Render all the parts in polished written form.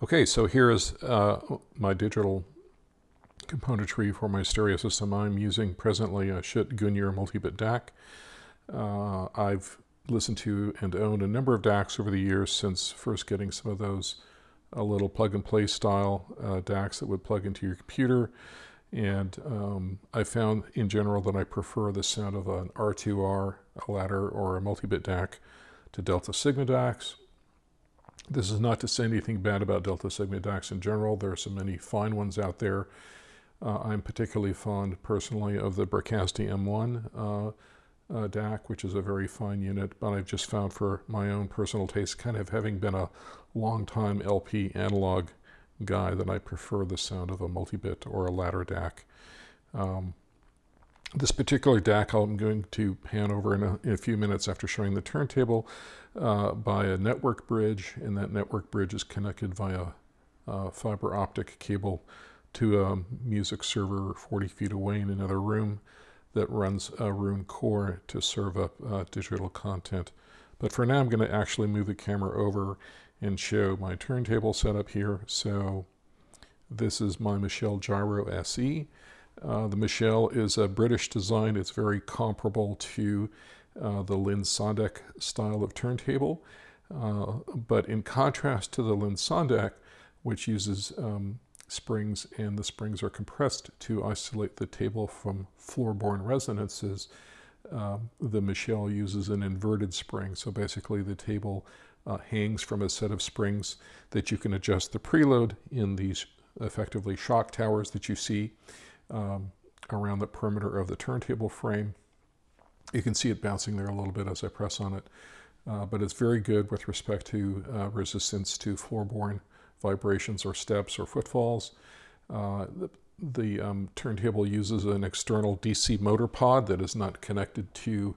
Okay, so here is my digital componentry for my stereo system. I'm using presently a Schiit Gunyer multi-bit DAC. I've listened to and owned a number of DACs over the years since first getting some of those little plug-and-play style DACs that would plug into your computer. And I found in general that I prefer the sound of an R2R, a ladder, or a multi-bit DAC to Delta Sigma DACs. This is not to say anything bad about Delta Sigma DACs in general. There are so many fine ones out there. I'm particularly fond, personally, of the Bricasti M1 DAC, which is a very fine unit, but I've just found for my own personal taste, kind of having been a long-time LP analog guy, that I prefer the sound of a multi-bit or a ladder DAC. This particular DAC I'm going to pan over in a few minutes after showing the turntable by a network bridge, and that network bridge is connected via fiber optic cable to a music server 40 feet away in another room that runs a Roon core to serve up digital content. But for now, I'm going to actually move the camera over and show my turntable setup here. So this is my Michel Gyro SE. The Michel is a British design. It's very comparable to the Lynn Sondek style of turntable. But in contrast to the Lynn Sondek, which uses springs, and the springs are compressed to isolate the table from floorborne resonances, the Michel uses an inverted spring. So basically the table hangs from a set of springs that you can adjust the preload in these effectively shock towers that you see around the perimeter of the turntable frame. You can see it bouncing there a little bit as I press on it, but it's very good with respect to resistance to floorborne vibrations or steps or footfalls. The turntable uses an external DC motor pod that is not connected to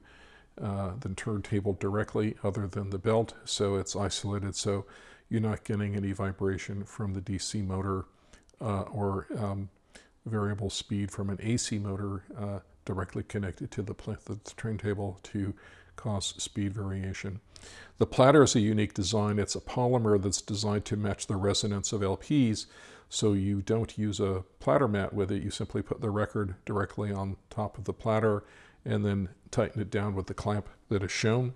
the turntable directly other than the belt, so it's isolated, so you're not getting any vibration from the DC motor or variable speed from an AC motor directly connected to the turntable to cause speed variation. The platter is a unique design. It's a polymer that's designed to match the resonance of LPs, so you don't use a platter mat with it. You simply put the record directly on top of the platter and then tighten it down with the clamp that is shown.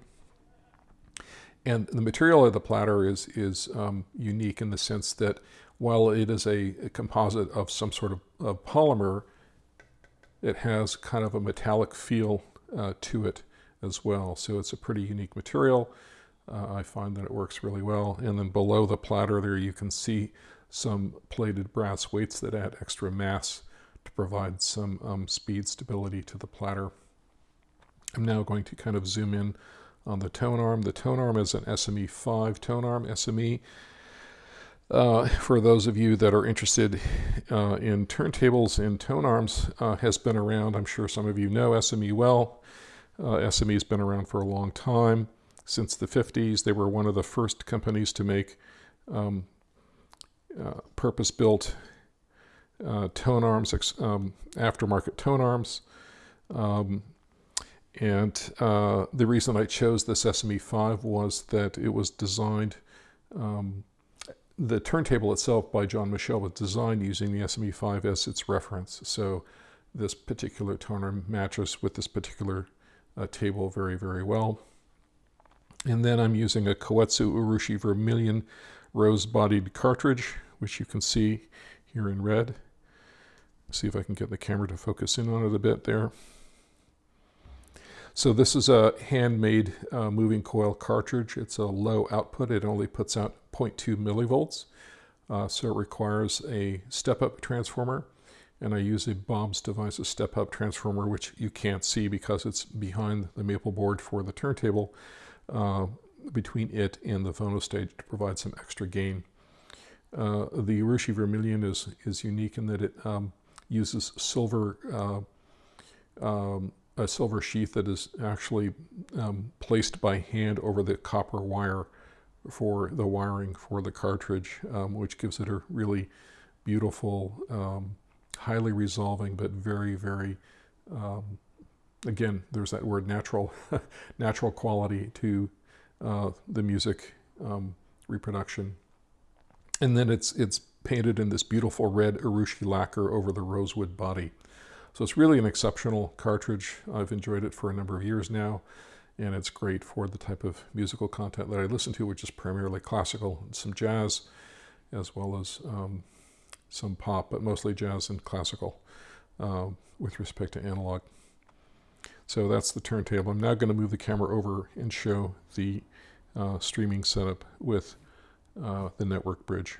And the material of the platter is unique in the sense that while it is a composite of some sort of polymer, it has kind of a metallic feel to it as well. So it's a pretty unique material. I find that it works really well. And then below the platter there you can see some plated brass weights that add extra mass to provide some speed stability to the platter. I'm now going to kind of zoom in on the tone arm. The tone arm is an SME5 tone arm. SME, for those of you that are interested in turntables and tone arms, has been around. I'm sure some of you know SME well. SME has been around for a long time, since the 50s. They were one of the first companies to make purpose-built tone arms, aftermarket tone arms. And the reason I chose this SME5 was that it was designed, the turntable itself by John Michel was designed using the SME5 as its reference. So this particular tone arm matches with this particular table very, very well. And then I'm using a Koetsu Urushi Vermilion rose-bodied cartridge, which you can see here in red. See if I can get the camera to focus in on it a bit there. So this is a handmade moving coil cartridge. It's a low output. It only puts out 0.2 millivolts. So it requires a step-up transformer. And I use a Bob's Devices step-up transformer, which you can't see because it's behind the maple board for the turntable, between it and the phono stage to provide some extra gain. The Urushi Vermilion is unique in that it uses silver, a silver sheath that is actually placed by hand over the copper wire for the wiring for the cartridge, which gives it a really beautiful, highly resolving, but very, very, again, there's that word natural, natural quality to the music reproduction. And then it's painted in this beautiful red Urushi lacquer over the rosewood body. So it's really an exceptional cartridge. I've enjoyed it for a number of years now, and it's great for the type of musical content that I listen to, which is primarily classical and some jazz, as well as some pop, but mostly jazz and classical with respect to analog. So that's the turntable. I'm now going to move the camera over and show the streaming setup with the network bridge.